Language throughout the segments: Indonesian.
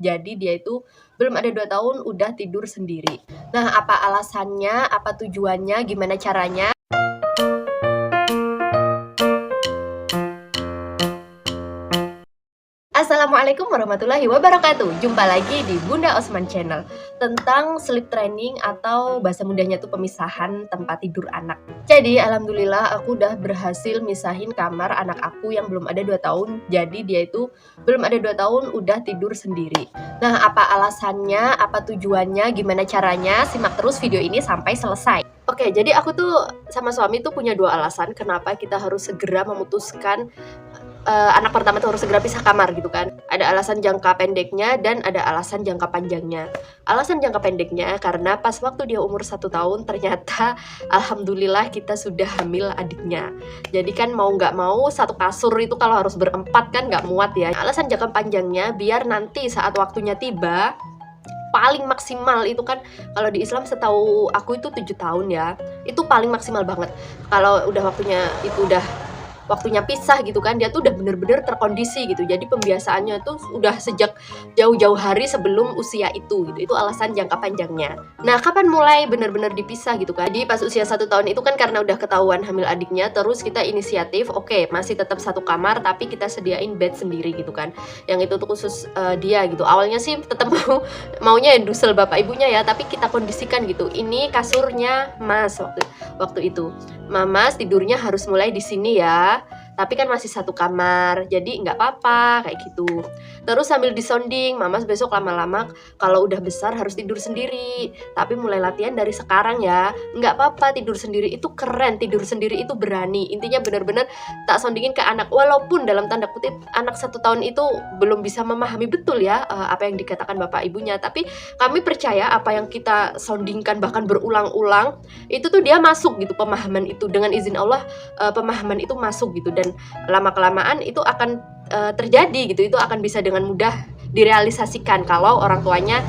Jadi dia itu belum ada 2 tahun udah tidur sendiri. Nah, apa alasannya, apa tujuannya, gimana caranya? Assalamualaikum warahmatullahi wabarakatuh. Jumpa lagi di Bunda Osman Channel tentang sleep training atau bahasa mudahnya tuh pemisahan tempat tidur anak. Jadi alhamdulillah aku udah berhasil misahin kamar anak aku yang belum ada 2 tahun. Jadi dia itu belum ada 2 tahun udah tidur sendiri. Nah, apa alasannya, apa tujuannya, gimana caranya? Simak terus video ini sampai selesai. Oke, jadi aku tuh sama suami tuh punya 2 alasan kenapa kita harus segera memutuskan anak pertama tuh harus segera pisah kamar gitu kan. Ada alasan jangka pendeknya dan ada alasan jangka panjangnya. Alasan jangka pendeknya karena pas waktu dia umur 1 tahun ternyata alhamdulillah kita sudah hamil adiknya. Jadi kan mau nggak mau satu kasur itu kalau harus berempat kan nggak muat ya. Alasan jangka panjangnya biar nanti saat waktunya tiba paling maksimal itu kan kalau di Islam setahu aku itu 7 tahun ya. Itu paling maksimal banget. Kalau udah waktunya pisah gitu kan, dia tuh udah bener-bener terkondisi gitu. Jadi pembiasaannya tuh udah sejak jauh-jauh hari sebelum usia itu gitu. Itu alasan jangka panjangnya. Nah, kapan mulai bener-bener dipisah gitu kan? Jadi pas usia 1 tahun itu kan karena udah ketahuan hamil adiknya, terus kita inisiatif, oke, masih tetap satu kamar tapi kita sediain bed sendiri gitu kan. Yang itu tuh khusus dia gitu. Awalnya sih tetap maunya dusel bapak ibunya ya, tapi kita kondisikan gitu. Ini kasurnya Mas waktu itu. Mama tidurnya harus mulai di sini ya, tapi kan masih satu kamar, jadi nggak apa-apa kayak gitu. Terus sambil disonding, Mama besok lama-lama kalau udah besar harus tidur sendiri, tapi mulai latihan dari sekarang ya. Nggak apa-apa tidur sendiri itu keren, tidur sendiri itu berani. Intinya bener-bener tak sondingin ke anak, walaupun dalam tanda kutip anak 1 tahun itu belum bisa memahami betul ya apa yang dikatakan bapak ibunya, tapi kami percaya apa yang kita sondingkan bahkan berulang-ulang itu tuh dia masuk gitu, pemahaman itu dengan izin Allah, pemahaman itu masuk gitu, dan lama-kelamaan itu akan terjadi gitu, itu akan bisa dengan mudah direalisasikan kalau orang tuanya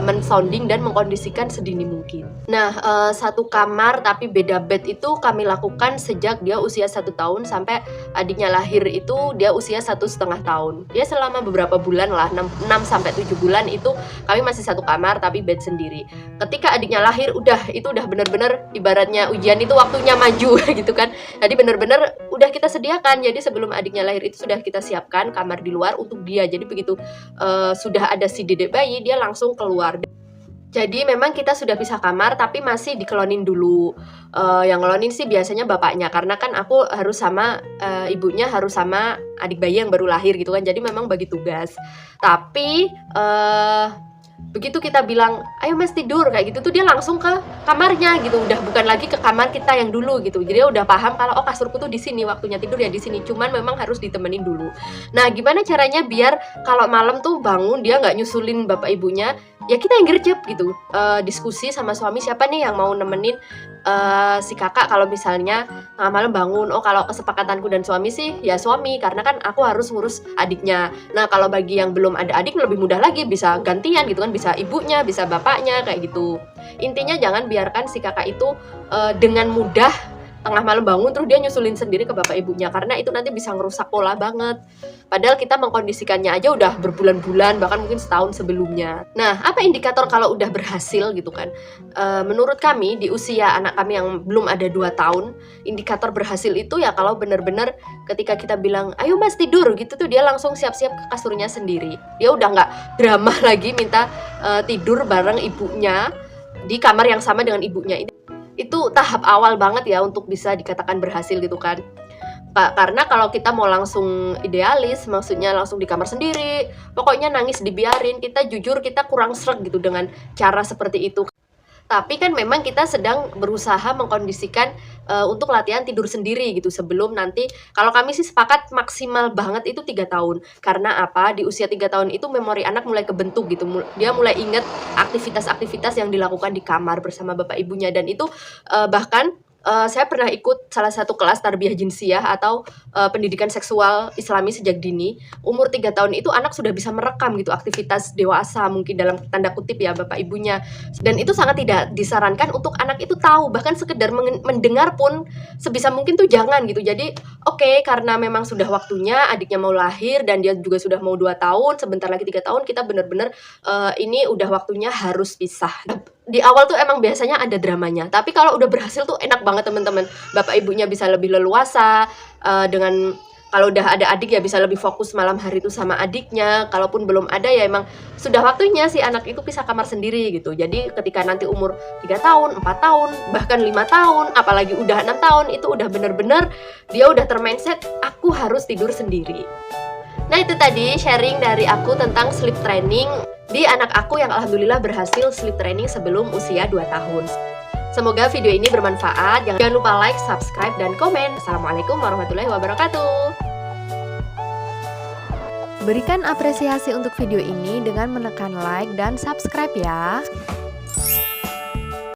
mensounding dan mengkondisikan sedini mungkin. Nah, satu kamar tapi beda bed itu kami lakukan sejak dia usia 1 tahun sampai adiknya lahir itu dia usia 1,5 tahun. Ya selama beberapa bulan lah, 6 sampai 7 bulan itu kami masih satu kamar tapi bed sendiri. Ketika adiknya lahir itu udah bener-bener ibaratnya ujian itu waktunya maju gitu kan. Jadi bener-bener udah kita sediakan. Jadi sebelum adiknya lahir itu sudah kita siapkan kamar di luar untuk dia. Jadi begitu sudah ada si dedek bayi, dia langsung keluar. Jadi memang kita sudah pisah kamar tapi masih dikelonin dulu. Yang ngelonin sih biasanya bapaknya, karena kan aku harus sama ibunya harus sama adik bayi yang baru lahir gitu kan. Jadi memang bagi tugas. Tapi begitu kita bilang, ayo Mas tidur kayak gitu tuh dia langsung ke kamarnya gitu, udah bukan lagi ke kamar kita yang dulu gitu. Jadi dia udah paham kalau oh kasurku tuh di sini, waktunya tidur ya di sini. Cuman memang harus ditemenin dulu. Nah, gimana caranya biar kalau malam tuh bangun dia nggak nyusulin bapak ibunya? Ya kita yang gercep gitu. Diskusi sama suami siapa nih yang mau nemenin si kakak kalau misalnya tengah malam bangun. Oh, kalau kesepakatanku dan suami sih ya suami, karena kan aku harus ngurus adiknya. Nah, kalau bagi yang belum ada adik lebih mudah lagi, bisa gantian gitu kan, bisa ibunya, bisa bapaknya kayak gitu. Intinya jangan biarkan si kakak itu dengan mudah tengah malam bangun terus dia nyusulin sendiri ke bapak ibunya, karena itu nanti bisa ngerusak pola banget. Padahal kita mengkondisikannya aja udah berbulan-bulan, bahkan mungkin setahun sebelumnya. Nah, apa indikator kalau udah berhasil gitu kan? Menurut kami di usia anak kami yang belum ada 2 tahun, indikator berhasil itu ya kalau bener-bener ketika kita bilang, ayo Mas tidur gitu tuh dia langsung siap-siap ke kasurnya sendiri. Dia udah nggak drama lagi minta tidur bareng ibunya di kamar yang sama dengan ibunya. Itu tahap awal banget ya untuk bisa dikatakan berhasil gitu kan. Karena kalau kita mau langsung idealis, maksudnya langsung di kamar sendiri, pokoknya nangis dibiarin, kita jujur kita kurang sreg gitu dengan cara seperti itu. Tapi kan memang kita sedang berusaha mengkondisikan untuk latihan tidur sendiri gitu sebelum nanti, kalau kami sih sepakat maksimal banget itu 3 tahun. Karena apa? Di usia 3 tahun itu memori anak mulai kebentuk gitu. Dia mulai inget aktivitas-aktivitas yang dilakukan di kamar bersama bapak ibunya, dan itu bahkan saya pernah ikut salah satu kelas tarbiyah jinsiyah atau pendidikan seksual Islami sejak dini. Umur 3 tahun itu anak sudah bisa merekam gitu aktivitas dewasa, mungkin dalam tanda kutip ya bapak ibunya. Dan itu sangat tidak disarankan untuk anak itu tahu, bahkan sekedar mendengar pun sebisa mungkin tuh jangan gitu. Jadi oke, karena memang sudah waktunya adiknya mau lahir dan dia juga sudah mau 2 tahun, sebentar lagi 3 tahun, kita benar-benar ini udah waktunya harus pisah. Di awal tuh emang biasanya ada dramanya, tapi kalau udah berhasil tuh enak banget teman-teman. Bapak ibunya bisa lebih leluasa, dengan kalau udah ada adik ya bisa lebih fokus malam hari itu sama adiknya. Kalaupun belum ada ya emang sudah waktunya si anak itu pisah kamar sendiri gitu. Jadi ketika nanti umur 3 tahun, 4 tahun, bahkan 5 tahun, apalagi udah 6 tahun, itu udah bener-bener dia udah termindset aku harus tidur sendiri. Nah itu tadi sharing dari aku tentang sleep training di anak aku yang alhamdulillah berhasil sleep training sebelum usia 2 tahun. Semoga video ini bermanfaat. Jangan lupa like, subscribe, dan komen. Assalamualaikum warahmatullahi wabarakatuh. Berikan apresiasi untuk video ini dengan menekan like dan subscribe ya.